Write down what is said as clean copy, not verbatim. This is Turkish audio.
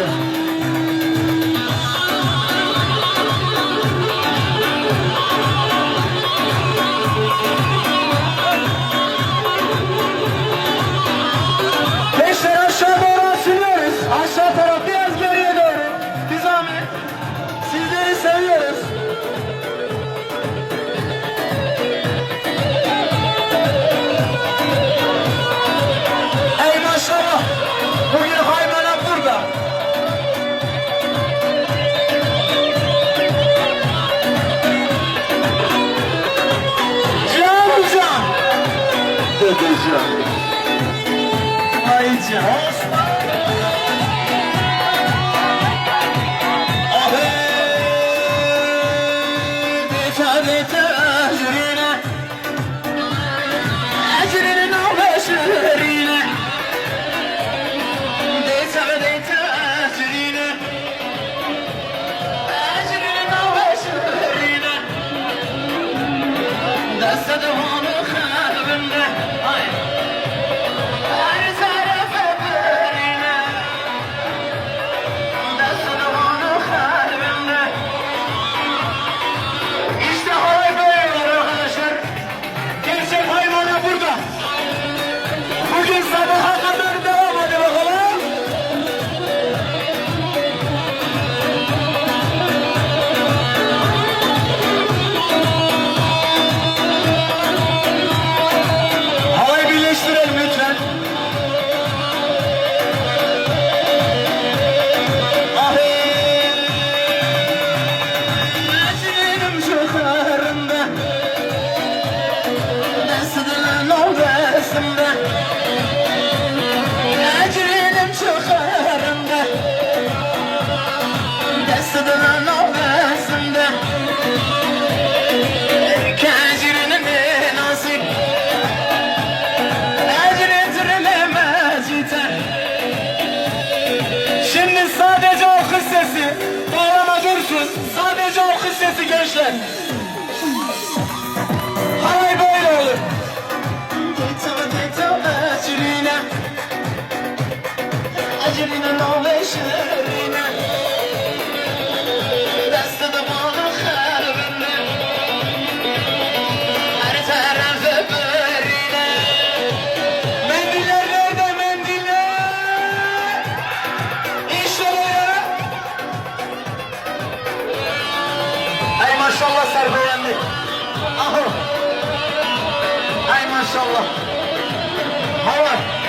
kardeşim. Gençler aşağı doğru asılıyoruz. Aşağı taraf biraz geriye doğru. Bir zahmet. Sizleri seviyoruz. Ey maşallah. Bugün hayvanat burada. Can. Dedecan. Ay can. Bugün sabaha kadar devam, hadi bakalım. Havayı birleştirelim lütfen. Acilin şoföründe, neslinden ortasında. Acilin şoföründe, neslinden ortasında. Kacirinin nasip, acilin tırlemez yeter. Şimdi sadece o kız sesi, bağlama dursun. Sadece o kız sesi gençler. Halay böyle olur. Acirine, acirine nove şerine, deste de bana kharbine, her tarafı börine. Mendiller nerede mendiller? İnşallah. Ay maşallah serbeyendi. Aha. Ay maşallah. Hava.